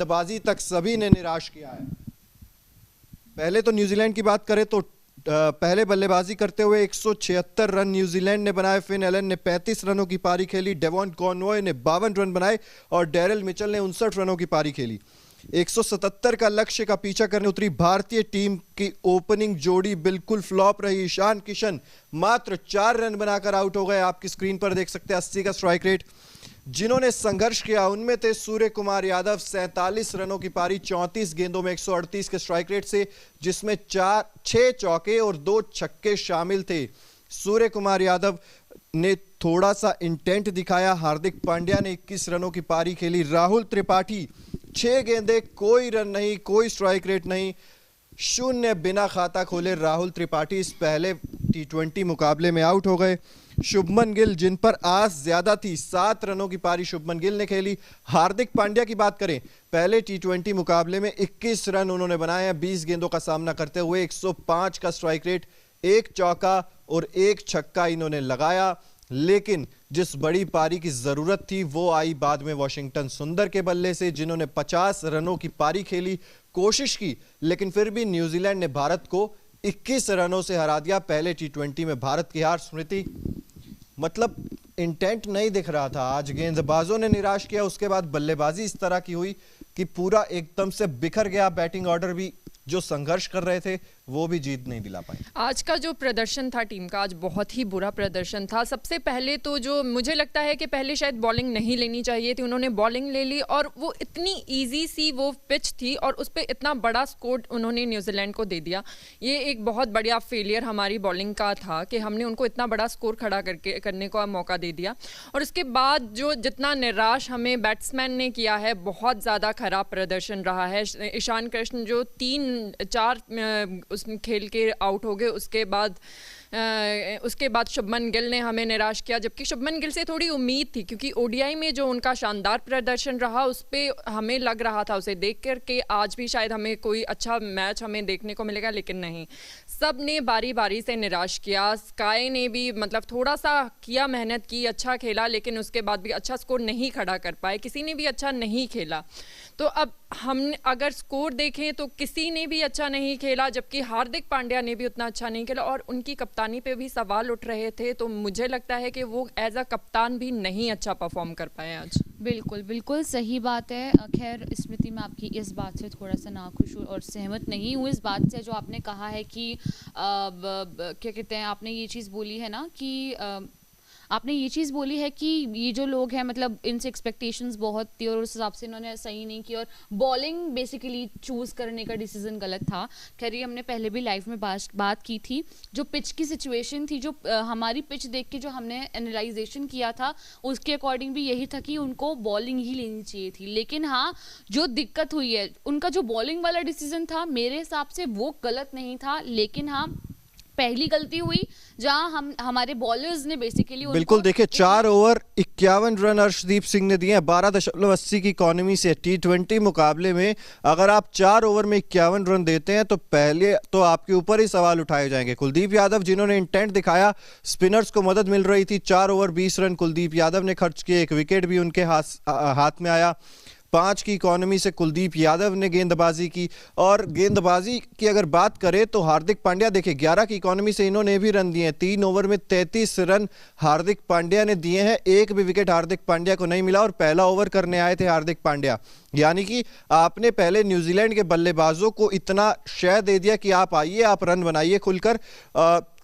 गेंदबाजी तक सभी ने निराश किया है। पहले तो न्यूजीलैंड की बात करें तो पहले बल्लेबाजी करते हुए 176 रन न्यूजीलैंड ने बनाए। फिन एलन ने 35 रनों की पारी खेली, डेवॉन कॉनवॉय ने 52 रन बनाए और डैरेल मिचेल ने 59 रनों की पारी खेली। 177 का लक्ष्य का पीछा करने उतरी भारतीय टीम की ओपनिंग जोड़ी बिल्कुल फ्लॉप रही। ईशान किशन मात्र 4 रन बनाकर आउट हो गए। आपकी स्क्रीन पर देख सकते हैं 80 का स्ट्राइक रेट। जिन्होंने संघर्ष किया उनमें थे सूर्य कुमार यादव, 47 रनों की पारी 34 गेंदों में 138 के स्ट्राइक रेट से, जिसमें 6 चौके और 2 छक्के शामिल थे। सूर्य कुमार यादव ने थोड़ा सा इंटेंट दिखाया। हार्दिक पांड्या ने 21 रनों की पारी खेली। राहुल त्रिपाठी 6 गेंदे, कोई रन नहीं, कोई स्ट्राइक रेट नहीं, 0 बिना खाता खोले राहुल त्रिपाठी इस पहले T20 मुकाबले में आउट हो गए। शुभमन गिल, जिन पर आस ज्यादा थी, 7 रनों की पारी शुभमन गिल ने खेली। हार्दिक पांड्या की बात करें, पहले T20 मुकाबले में 21 रन उन्होंने बनाए हैं 20 गेंदों का सामना करते हुए। 105 का स्ट्राइक रेट, 1 चौका और 1 छक्का इन्होंने लगाया। लेकिन जिस बड़ी पारी की जरूरत थी वो आई बाद में वॉशिंगटन सुंदर के बल्ले से, जिन्होंने 50 रनों की पारी खेली, कोशिश की, लेकिन फिर भी न्यूजीलैंड ने भारत को 21 रनों से हरा दिया। पहले T20 में भारत की हार, स्मृति, मतलब इंटेंट नहीं दिख रहा था। आज गेंदबाजों ने निराश किया, उसके बाद बल्लेबाजी इस तरह की हुई कि पूरा एकदम से बिखर गया। बैटिंग ऑर्डर भी जो संघर्ष कर रहे थे वो भी जीत नहीं दिला पाए। आज का जो प्रदर्शन था टीम का, आज बहुत ही बुरा प्रदर्शन था। सबसे पहले तो जो मुझे लगता है कि पहले शायद बॉलिंग नहीं लेनी चाहिए थी, उन्होंने बॉलिंग ले ली और वो इतनी इजी सी वो पिच थी और उस पर इतना बड़ा स्कोर उन्होंने न्यूजीलैंड को दे दिया। ये एक बहुत बढ़िया फेलियर हमारी बॉलिंग का था कि हमने उनको इतना बड़ा स्कोर खड़ा करने का मौका दे दिया। और उसके बाद जो जितना निराश हमें बैट्समैन ने किया है, बहुत ज़्यादा खराब प्रदर्शन रहा है। ईशान किशन जो 3-4 उसमें खेल के आउट हो गए, उसके बाद शुभमन गिल ने हमें निराश किया, जबकि शुभमन गिल से थोड़ी उम्मीद थी क्योंकि ओडीआई में जो उनका शानदार प्रदर्शन रहा उस पर हमें लग रहा था उसे देख कर के आज भी शायद हमें कोई अच्छा मैच हमें देखने को मिलेगा, लेकिन नहीं, सब ने बारी बारी से निराश किया। स्काई ने भी मतलब थोड़ा सा किया, मेहनत की, अच्छा खेला, लेकिन उसके बाद भी अच्छा स्कोर नहीं खड़ा कर पाए, किसी ने भी अच्छा नहीं खेला। तो अब हम अगर स्कोर देखें तो किसी ने भी अच्छा नहीं खेला, जबकि हार्दिक पांड्या ने भी उतना अच्छा नहीं खेला और उनकी कप्तानी पे भी सवाल उठ रहे थे। तो मुझे लगता है कि वो एज अ कप्तान भी नहीं अच्छा परफॉर्म कर पाए आज। बिल्कुल बिल्कुल सही बात है। खैर स्मृति, मैं आपकी इस बात से थोड़ा सा नाखुश हूँ और सहमत नहीं हूँ इस बात से जो आपने कहा है कि क्या कहते हैं, आपने ये चीज़ बोली है ना कि आपने ये चीज़ बोली है कि ये जो लोग हैं मतलब इनसे एक्सपेक्टेशंस बहुत थी और उस हिसाब से इन्होंने सही नहीं की और बॉलिंग बेसिकली चूज़ करने का डिसीजन गलत था। खैर ये हमने पहले भी लाइव में बात की थी। जो पिच की सिचुएशन थी, जो हमारी पिच देख के जो हमने एनालाइजेशन किया था उसके अकॉर्डिंग भी यही था कि उनको बॉलिंग ही लेनी चाहिए थी। लेकिन हाँ, जो दिक्कत हुई है, उनका जो बॉलिंग वाला डिसीजन था मेरे हिसाब से वो गलत नहीं था, लेकिन हाँ पहली गलती हुई जहां हमारे बॉलर्स ने बेसिकली बिल्कुल देखिए 4 ओवर 51 रन अर्शदीप सिंह ने दिए हैं 12.80 की इकोनॉमी से। T20 मुकाबले में अगर आप 4 ओवर में 51 रन देते हैं तो पहले तो आपके ऊपर ही सवाल उठाए जाएंगे। कुलदीप यादव जिन्होंने इंटेंट दिखाया, स्पिनर्स को मदद मिल रही थी, 4 ओवर 20 रन कुलदीप यादव ने खर्च किए, 1 विकेट भी उनके हाथ में आया। 5 की इकोनॉमी से कुलदीप यादव ने गेंदबाजी की। और गेंदबाजी की अगर बात करें तो हार्दिक पांड्या देखिए 11 की इकोनॉमी से इन्होंने भी रन दिए हैं। 3 ओवर में 33 रन हार्दिक पांड्या ने दिए हैं, 1 भी विकेट हार्दिक पांड्या को नहीं मिला और पहला ओवर करने आए थे हार्दिक पांड्या। यानी कि आपने पहले न्यूजीलैंड के बल्लेबाजों को इतना शय दे दिया कि आप आइए, आप रन बनाइए खुलकर।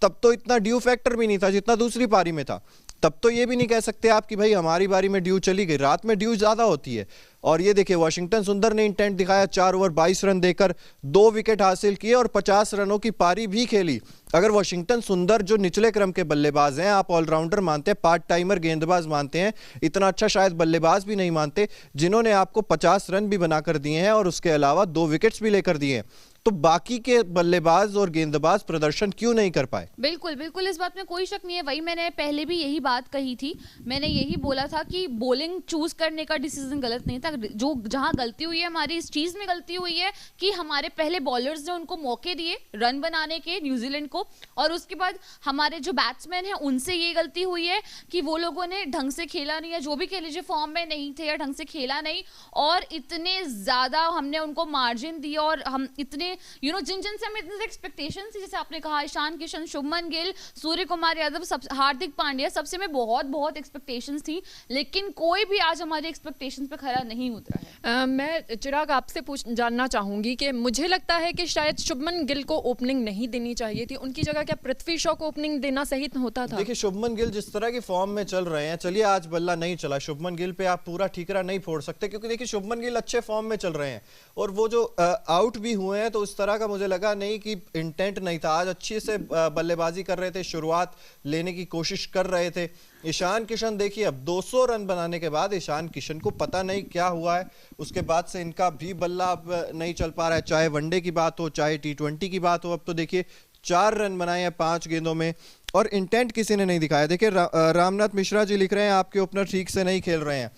तब तो इतना ड्यू फैक्टर भी नहीं था जितना दूसरी पारी में था। तब तो ये भी नहीं कह सकते आप कि भाई हमारी बारी में ड्यू चली गई, रात में ड्यू ज्यादा होती है। और ये देखिए वॉशिंगटन सुंदर ने इंटेंट दिखाया, 4 ओवर 22 रन देकर 2 विकेट हासिल किए और 50 रनों की पारी भी खेली। अगर वॉशिंगटन सुंदर जो निचले क्रम के बल्लेबाज हैं, आप ऑलराउंडर मानते हैं, पार्ट टाइमर गेंदबाज मानते हैं, इतना अच्छा शायद बल्लेबाज भी नहीं मानते, जिन्होंने आपको 50 रन भी बनाकर दिए हैं और उसके अलावा 2 विकेट्स भी लेकर दिए हैं, तो बाकी के बल्लेबाज और गेंदबाज प्रदर्शन क्यों नहीं कर पाए? बिल्कुल बिल्कुल, इस बात में कोई शक नहीं है। वही मैंने पहले भी यही बात कही थी, मैंने यही बोला था कि बॉलिंग चूज करने का डिसीजन गलत नहीं था। जो जहां गलती हुई है हमारी, इस चीज में गलती हुई है कि हमारे पहले बॉलर्स ने उनको मौके दिए रन बनाने के, न्यूजीलैंड को, और उसके बाद हमारे जो बैट्समैन हैं उनसे ये गलती हुई है कि वो लोगों ने ढंग से खेला नहीं, या जो भी कह लीजिए फॉर्म में नहीं थे या ढंग से खेला नहीं, और इतने ज्यादा हमने उनको मार्जिन दिया, और हम इतने जिन से हमें इतने एक्सपेक्टेशन थी, जैसे आपने कहा ईशान किशन, शुभमन गिल, सूर्य कुमार यादव, हार्दिक पांड्या, सबसे में बहुत बहुत एक्सपेक्टेशंस थी, लेकिन कोई भी आज हमारी एक्सपेक्टेशंस पे खरा नहीं उतरा है। मैं चिराग आपसे जानना चाहूंगी कि मुझे लगता है कि शायद शुभमन गिल को ओपनिंग नहीं देनी चाहिए थी, उनकी जगह क्या पृथ्वी शॉ को ओपनिंग देना सही होता था? देखिए शुभमन गिल जिस तरह की फॉर्म में चल रहे हैं, चलिए आज बल्ला नहीं चला, शुभमन गिल पे आप पूरा ठीकरा नहीं फोड़ सकते, क्योंकि देखिए शुभमन गिल अच्छे फॉर्म में चल रहे हैं, और वो जो आउट भी हुए हैं तो उस तरह का मुझे लगा नहीं कि इंटेंट नहीं था। आज अच्छे से बल्लेबाजी कर रहे थे, शुरुआत लेने की कोशिश कर रहे थे। ईशान किशन देखिए, अब 200 रन बनाने के बाद ईशान किशन को पता नहीं क्या हुआ है, उसके बाद से इनका भी बल्ला अब नहीं चल पा रहा है, चाहे वनडे की बात हो चाहे T20 की बात हो। अब तो देखिए 4 रन बनाए हैं 5 गेंदों में, और इंटेंट किसी ने नहीं दिखाया। देखिए रामनाथ मिश्रा जी लिख रहे हैं आपके ओपनर ठीक से नहीं खेल रहे हैं।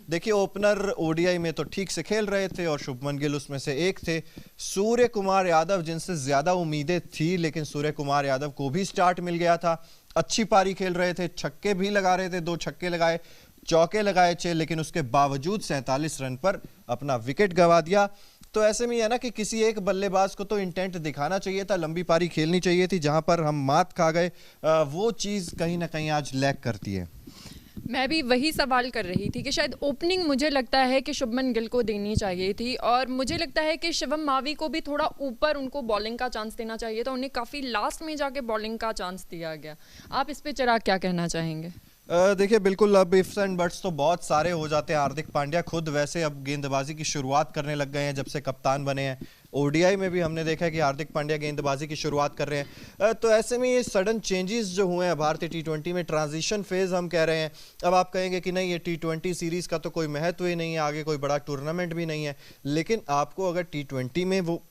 देखिए ओपनर ओडीआई में तो ठीक से खेल रहे थे और शुभमन गिल उसमें से एक थे। सूर्य कुमार यादव जिनसे ज्यादा उम्मीदें थी, लेकिन सूर्य कुमार यादव को भी स्टार्ट मिल गया था, अच्छी पारी खेल रहे थे, छक्के भी लगा रहे थे, 2 छक्के लगाए, चौके लगाए 6, लेकिन उसके बावजूद 47 रन पर अपना विकेट गंवा दिया। तो ऐसे में है ना कि किसी एक बल्लेबाज को तो इंटेंट दिखाना चाहिए था, लंबी पारी खेलनी चाहिए थी। जहां पर हम मात खा गए, वो चीज कहीं ना कहीं आज लैक करती है। मैं भी वही सवाल कर रही थी कि शायद ओपनिंग मुझे लगता है कि शुभमन गिल को देनी चाहिए थी, और मुझे लगता है कि शिवम मावी को भी थोड़ा ऊपर उनको बॉलिंग का चांस देना चाहिए था, उन्हें काफ़ी लास्ट में जाके बॉलिंग का चांस दिया गया। आप इस पे चिराग क्या कहना चाहेंगे? देखिए बिल्कुल, अब इफ्स एंड बट्स तो बहुत सारे हो जाते हैं। हार्दिक पांड्या खुद वैसे अब गेंदबाजी की शुरुआत करने लग गए हैं जब से कप्तान बने हैं। ओडीआई में भी हमने देखा है कि हार्दिक पांड्या गेंदबाजी की शुरुआत कर रहे हैं। तो ऐसे में ये सडन चेंजेस जो हुए हैं भारतीय T20 में, ट्रांजिशन फेज हम कह रहे हैं। अब आप कहेंगे कि नहीं, ये T20 सीरीज का तो कोई महत्व ही नहीं है, आगे कोई बड़ा टूर्नामेंट भी नहीं है, लेकिन आपको अगर T20 में वो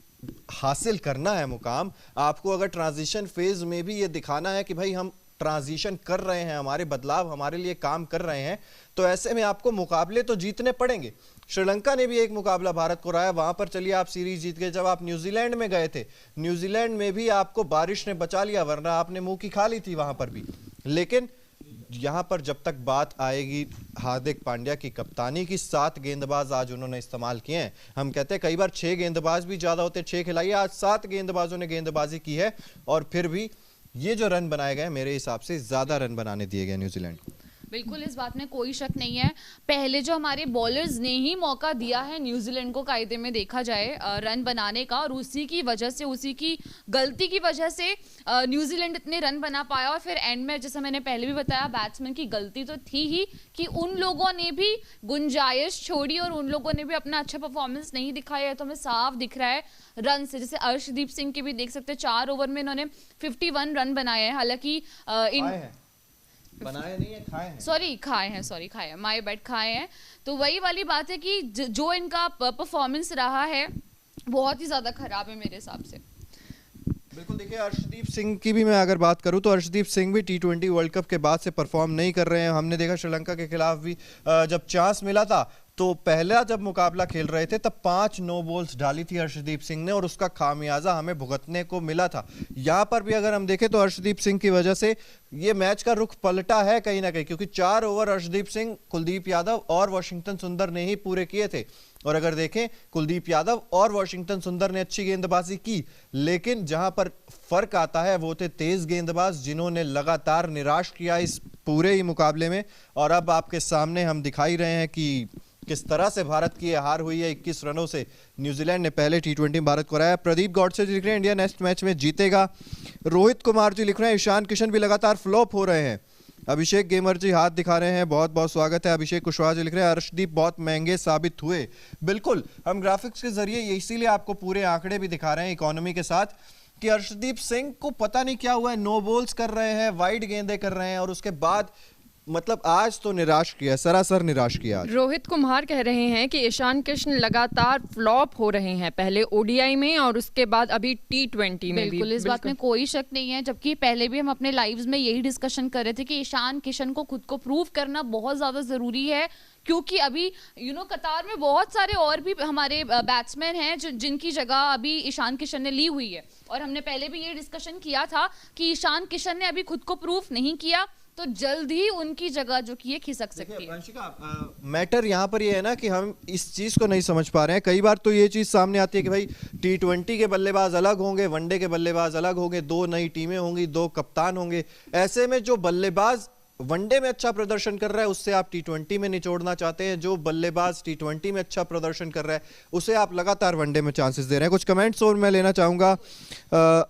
हासिल करना है मुकाम, आपको अगर ट्रांजिशन फेज में भी ये दिखाना है कि भाई हम ट्रांजिशन कर रहे हैं, हमारे बदलाव हमारे लिए काम कर रहे हैं, तो ऐसे में आपको मुकाबले तो जीतने पड़ेंगे। श्रीलंका ने भी एक मुकाबला भारत को रहा, वहां पर चलिए आप सीरीज जीत गए। जब आप न्यूजीलैंड में गए थे, न्यूजीलैंड में भी आपको बारिश ने बचा लिया, वरना आपने मुंह की खा ली थी वहां पर भी। लेकिन यहां पर जब तक बात आएगी हार्दिक पांड्या की कप्तानी की, 7 गेंदबाज आज उन्होंने इस्तेमाल किए हैं। हम कहते हैं कई बार 6 गेंदबाज भी ज्यादा होते, 6 खिलाइए, आज 7 गेंदबाजों ने गेंदबाजी की है, और फिर भी ये जो रन बनाए गए मेरे हिसाब से ज्यादा रन बनाने दिए गए न्यूजीलैंड को। बिल्कुल, इस बात में कोई शक नहीं है। पहले जो हमारे बॉलर्स ने ही मौका दिया है न्यूजीलैंड को, कायदे में देखा जाए, रन बनाने का, और उसी की वजह से, उसी की गलती की वजह से न्यूजीलैंड इतने रन बना पाया। और फिर एंड में, जैसे मैंने पहले भी बताया, बैट्समैन की गलती तो थी ही कि उन लोगों ने भी गुंजाइश छोड़ी और उन लोगों ने भी अपना अच्छा परफॉर्मेंस नहीं दिखाया है। तो हमें साफ दिख रहा है रन से, जैसे अर्शदीप सिंह के भी देख सकते हैं, 4 ओवर में इन्होंने 51 रन बनाए हैं। हालांकि बनाए नहीं है, खाए हैं, खाए हैं, माय बैड, खाए हैं। तो वही वाली बात है कि जो इनका परफॉर्मेंस रहा है बहुत ही ज्यादा खराब है मेरे हिसाब से। बिल्कुल, देखिए अर्शदीप सिंह की भी मैं अगर बात करूं तो अर्शदीप सिंह भी T20 वर्ल्ड कप के बाद से परफॉर्म नहीं कर रहे हैं। हमने देखा श्रीलंका के खिलाफ भी जब चांस मिला था तो पहला जब मुकाबला खेल रहे थे तब 5 नो बॉल्स डाली थी अर्शदीप सिंह ने, और उसका खामियाजा हमें भुगतने को मिला था। यहाँ पर भी अगर हम देखें तो अर्शदीप सिंह की वजह से ये मैच का रुख पलटा है कहीं ना कहीं, क्योंकि 4 ओवर अर्शदीप सिंह, कुलदीप यादव और वाशिंगटन सुंदर ने ही पूरे किए थे। और अगर देखें, कुलदीप यादव और वाशिंगटन सुंदर ने अच्छी गेंदबाजी की, लेकिन जहां पर फर्क आता है वो थे तेज गेंदबाज, जिन्होंने लगातार निराश किया इस पूरे ही मुकाबले में। और अब आपके सामने हम दिखाई रहे हैं कि किस तरह से भारत की हार हुई है। 21 रनों से न्यूजीलैंड ने पहले T20 में भारत को हराया। प्रदीप गॉडसे जी लिख रहे हैं इंडिया नेक्स्ट मैच में जीतेगा। रोहित कुमार जी लिख रहे हैं ईशान किशन भी लगातार फ्लॉप हो रहे हैं। अभिषेक गेमर जी हाथ दिखा रहे हैं, बहुत बहुत स्वागत है। अभिषेक कुशवाहा जी लिख रहे हैं अर्शदीप बहुत महंगे साबित हुए। बिल्कुल, हम ग्राफिक्स के जरिए इसीलिए आपको पूरे आंकड़े भी दिखा रहे हैं इकोनॉमी के साथ, कि अर्शदीप सिंह को पता नहीं क्या हुआ है, नो बॉल्स कर रहे हैं, वाइड गेंदें कर रहे हैं, और उसके बाद मतलब आज तो निराश किया, सरासर निराश किया आज। रोहित कुमार कह रहे हैं कि ईशान किशन लगातार फ्लॉप हो रहे हैं, पहले ओडीआई में और उसके बाद अभी टी20 में भी। बिल्कुल, इस बात में कोई शक नहीं है, जबकि पहले भी हम अपने लाइव्स में यही डिस्कशन कर रहे थे कि ईशान किशन को खुद को प्रूव करना बहुत ज़्यादा ज़रूरी है, क्योंकि अभी कतार में बहुत सारे और भी हमारे बैट्समैन हैं जिनकी जगह अभी ईशान किशन ने ली हुई है। और हमने पहले भी ये डिस्कशन किया था कि ईशान किशन ने अभी खुद को प्रूफ नहीं किया, तो जल्द ही उनकी जगह जो कि ये खिसक सकती है। वंशिका, मैटर यहाँ पर ये है ना कि हम इस चीज को नहीं समझ पा रहे हैं। कई बार तो ये चीज सामने आती है कि भाई टी20 के बल्लेबाज अलग होंगे, वनडे के बल्लेबाज अलग होंगे, 2 नई टीमें होंगी, 2 कप्तान होंगे। ऐसे में जो बल्लेबाज वनडे में अच्छा प्रदर्शन कर रहा है उसे आप टी20 में निचोड़ना चाहते हैं, जो बल्लेबाज टी20 में अच्छा प्रदर्शन कर रहा है उसे आप लगातार वनडे में चांसेस दे रहे हैं। कुछ कमेंट्स और मैं लेना चाहूंगा।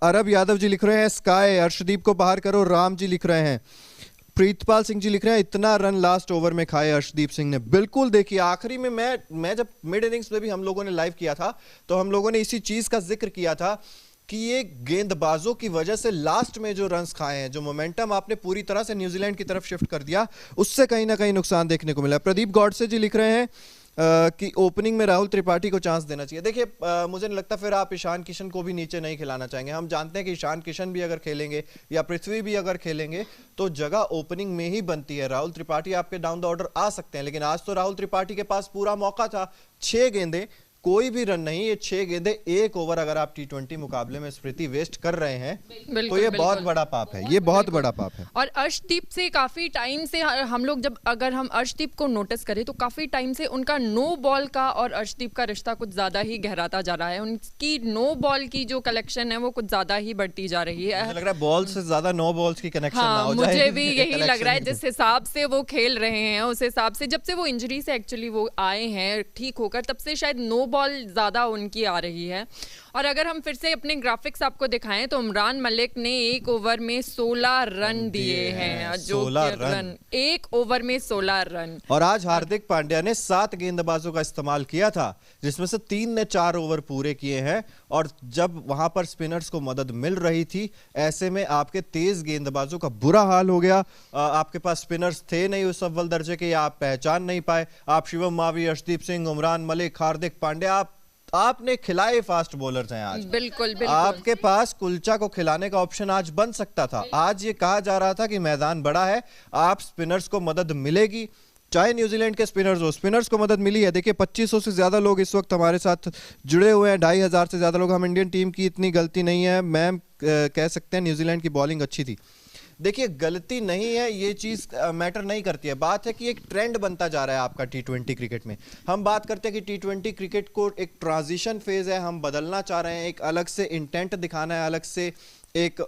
अरब यादव जी लिख रहे हैं स्काई, अर्शदीप को बाहर करो। राम जी लिख रहे हैं, प्रीतपाल सिंह जी लिख रहे हैं इतना रन लास्ट ओवर में खाए अर्शदीप सिंह ने। बिल्कुल, देखिए आखिरी में मैं जब मिड इनिंग्स में भी हम लोगों ने लाइव किया था तो हम लोगों ने इसी चीज का जिक्र किया था कि ये गेंदबाजों की वजह से लास्ट में जो रन्स खाए हैं, जो मोमेंटम आपने पूरी तरह से न्यूजीलैंड की तरफ शिफ्ट कर दिया, उससे कहीं ना कहीं नुकसान देखने को मिला। प्रदीप गॉडसे जी लिख रहे हैं कि ओपनिंग में राहुल त्रिपाठी को चांस देना चाहिए। देखिए मुझे नहीं लगता फिर आप ईशान किशन को भी नीचे नहीं खिलाना चाहेंगे। हम जानते हैं कि ईशान किशन भी अगर खेलेंगे या पृथ्वी भी अगर खेलेंगे तो जगह ओपनिंग में ही बनती है। राहुल त्रिपाठी आपके डाउन द ऑर्डर आ सकते हैं, लेकिन आज तो राहुल त्रिपाठी के पास पूरा मौका था। 6 गेंदें, कोई भी रन नहीं, ये 6 गेंदें 1 ओवर अगर आप टी20 मुकाबले में स्मृति वेस्ट कर रहे हैं तो ये बहुत बड़ा पाप है, ये बहुत बड़ा पाप है। और अर्शदीप से काफी टाइम से हम लोग अगर हम अर्शदीप को नोटिस करें तो काफी टाइम से उनका नो बॉल का और अर्शदीप का रिश्ता कुछ ज्यादा ही गहराता जा रहा है। उनकी नो बॉल की जो कलेक्शन है वो कुछ ज्यादा ही बढ़ती जा रही है। मुझे लग रहा है बॉल से ज्यादा नो बॉल्स की कनेक्शन ना हो जाए। मुझे भी यही लग रहा है, जिस हिसाब से वो खेल रहे हैं उस हिसाब से जब से वो इंजरी से एक्चुअली वो आए हैं ठीक होकर, तब से शायद नो बॉल ज्यादा उनकी आ रही है। और अगर हम फिर से अपने ग्राफिक्स आपको दिखाएं तो उमरान मलिक ने 1 ओवर में 16 रन दिए हैं, जो 16 रन 1 ओवर में 16 रन। और आज हार्दिक पांड्या ने 7 गेंदबाजों का इस्तेमाल किया था, जिसमें से 3 ने 4 ओवर पूरे किए हैं। और जब वहां पर स्पिनर्स को मदद मिल रही थी, ऐसे में आपके तेज गेंदबाजों का बुरा हाल हो गया। आपके पास स्पिनर्स थे नहीं उस अव्वल दर्जे के, या आप पहचान नहीं पाए। आप शिवम मावी, अर्शदीप सिंह, उमरान मलिक, हार्दिक पांड्या, आपने खिलाए फास्ट बॉलर्स हैं आज। बिल्कुल बिल्कुल, आपके पास कुलचा को खिलाने का ऑप्शन आज बन सकता था। आज ये कहा जा रहा था कि मैदान बड़ा है, आप स्पिनर्स को मदद मिलेगी, चाहे न्यूजीलैंड के स्पिनर्स हो। स्पिनर्स को मदद मिली है। देखिए 2500 से ज्यादा लोग इस वक्त हमारे साथ जुड़े हुए हैं, 2500 से ज्यादा लोग। हम इंडियन टीम की इतनी गलती नहीं है, मैम कह सकते हैं न्यूजीलैंड की बॉलिंग अच्छी थी। देखिए गलती नहीं है, ये चीज मैटर नहीं करती है। बात है कि एक ट्रेंड बनता जा रहा है आपका टी20 क्रिकेट में। हम बात करते हैं कि टी20 क्रिकेट को एक ट्रांजिशन फेज है, हम बदलना चाह रहे हैं, एक अलग से इंटेंट दिखाना है, अलग से एक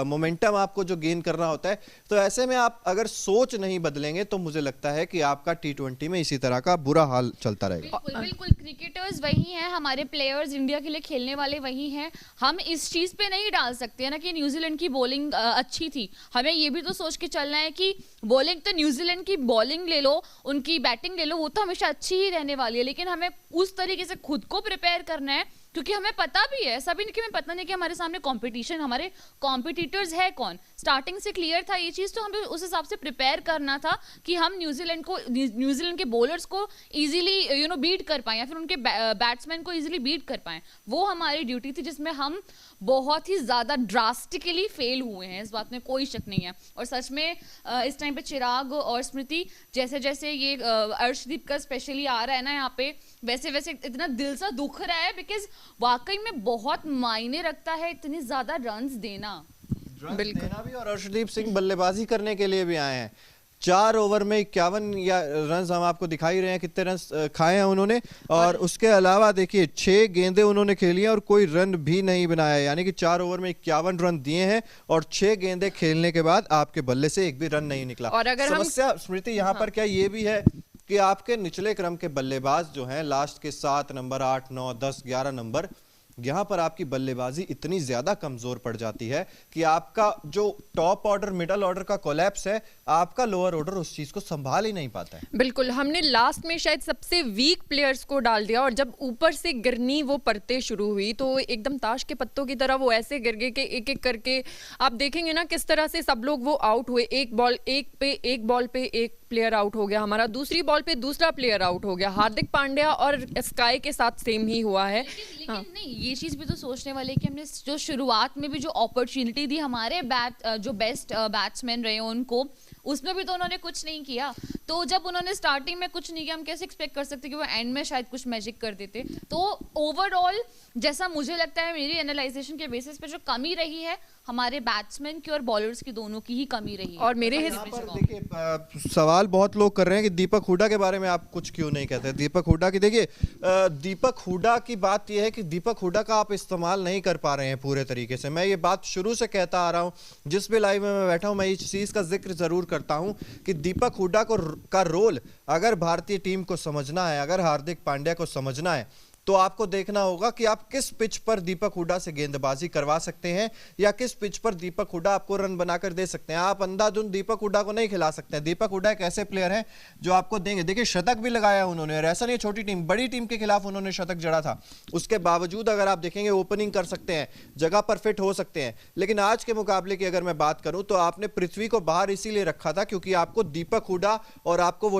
मोमेंटम आपको जो गेन करना होता है। तो ऐसे में आप अगर सोच नहीं बदलेंगे तो मुझे लगता है कि आपका टी20 में इसी तरह का बुरा हाल चलता रहेगा। बिल्कुल बिल्कुल, क्रिकेटर्स वही हैं, हमारे प्लेयर्स इंडिया के लिए खेलने वाले वही हैं। हम इस चीज़ पे नहीं डाल सकते हैं ना कि न्यूजीलैंड की बॉलिंग अच्छी थी। हमें ये भी तो सोच के चलना है कि बॉलिंग तो न्यूजीलैंड की बॉलिंग ले लो, उनकी बैटिंग ले लो, वो तो हमेशा अच्छी ही रहने वाली है, लेकिन हमें उस तरीके से खुद को प्रिपेयर करना है, क्योंकि हमें पता भी है, ऐसा भी नहीं कि हमें पता नहीं कि हमारे सामने कंपटीशन, हमारे कॉम्पिटिटर्स है कौन। स्टार्टिंग से क्लियर था ये चीज़, तो हमें उस हिसाब से प्रिपेयर करना था कि हम न्यूजीलैंड के बॉलर्स को इजीली बीट कर पाएं, या फिर उनके बैट्समैन को इजीली बीट कर पाएं। वो हमारी ड्यूटी थी, जिसमें हम बहुत ही ज़्यादा ड्रास्टिकली फेल हुए हैं, इस बात में कोई शक नहीं है। और सच में इस टाइम पे चिराग और स्मृति, जैसे जैसे ये अर्शदीप का स्पेशली आ रहा है ना यहाँ पे, वैसे वैसे इतना दिल सा दुख रहा है, बिकॉज वाकई में बहुत मायने रखता है इतनी ज़्यादा रन्स देना। देना भी, और अर्शदीप सिंह बल्लेबाजी करने के लिए भी आए हैं। 4 ओवर में 51 या रन हम आपको दिखाई रहे हैं कितने रन खाए हैं उन्होंने। और उसके अलावा देखिए 6 गेंदें उन्होंने खेली हैं और कोई रन भी नहीं बनाया, यानी कि 4 ओवर में 51 रन दिए हैं और 6 गेंदें खेलने के बाद आपके बल्ले से एक भी रन नहीं निकला। और अगर समस्या स्मृति यहाँ पर क्या ये भी है कि आपके निचले क्रम के बल्लेबाज जो हैं, लास्ट के 7 नंबर, 8, 9, 10, 11 नंबर, यहाँ पर आपकी बल्लेबाजी इतनी ज्यादा कमजोर पड़ जाती है कि आपका जो टॉप ऑर्डर मिडल ऑर्डर का कोलैप्स है, आपका लोअर ऑर्डर उस चीज को संभाल ही नहीं पाता है। बिल्कुल, हमने लास्ट में शायद सबसे वीक प्लेयर्स को डाल दिया और जब ऊपर से गिरनी वो परतें शुरू हुई तो एकदम ताश के पत्तों की तरह वो ऐसे गिर गए कि एक एक करके आप देखेंगे ना किस तरह से सब लोग वो आउट हुए। एक बॉल पे एक प्लेयर आउट हो गया हमारा, दूसरी बॉल पे दूसरा प्लेयर आउट हो गया। हार्दिक पांड्या और स्काई के साथ सेम ही हुआ है। लेकिन नहीं, ये चीज़ भी तो सोचने वाले कि हमने जो शुरुआत में भी जो अपॉर्चुनिटी दी हमारे जो बेस्ट बैट्समैन रहे उनको, उसमें भी तो उन्होंने कुछ नहीं किया। तो जब उन्होंने स्टार्टिंग में कुछ नहीं किया, हम कैसे एक्सपेक्ट कर सकते कि वो एंड में शायद कुछ मैजिक कर देते। तो ओवरऑल जैसा मुझे लगता है, मेरी एनालाइजेशन के बेसिस पे जो कमी रही है हमारे बैट्समैन की और बॉलर्स की, दोनों की ही कमी रही है। और मेरे यहाँ पर देखिए सवाल बहुत लोग कर रहे हैं कि दीपक हुड्डा के बारे में आप कुछ क्यों नहीं कहते। दीपक हुड्डा की देखिए, दीपक हुड्डा की बात यह है कि दीपक हुड्डा का आप इस्तेमाल नहीं कर पा रहे हैं पूरे तरीके से। मैं ये बात शुरू से कहता आ रहा हूं, जिस भी लाइव में मैं बैठा हूं मैं इस चीज का जिक्र जरूर करता हूं कि दीपक हुड्डा का रोल अगर भारतीय टीम को समझना है, अगर हार्दिक पांड्या को समझना है, तो आपको देखना होगा कि आप किस पिच पर दीपक हुड्डा से गेंदबाजी करवा सकते हैं या किस पिच पर दीपक हुड्डा आपको रन बनाकर दे सकते हैं। आप अंधाधुंध दीपक हुड्डा को नहीं खिला सकते हैं। दीपक हुड्डा एक ऐसे प्लेयर हैं जो आपको देंगे। देखिए शतक भी लगाया उन्होंने, और ऐसा नहीं छोटी टीम, बड़ी टीम के खिलाफ उन्होंने शतक जड़ा था। उसके बावजूद अगर आप देखेंगे ओपनिंग कर सकते हैं, जगह पर फिट हो सकते हैं। लेकिन आज के मुकाबले की अगर मैं बात करूं तो आपने पृथ्वी को बाहर इसीलिए रखा था क्योंकि आपको दीपक हुड्डा और आपको वो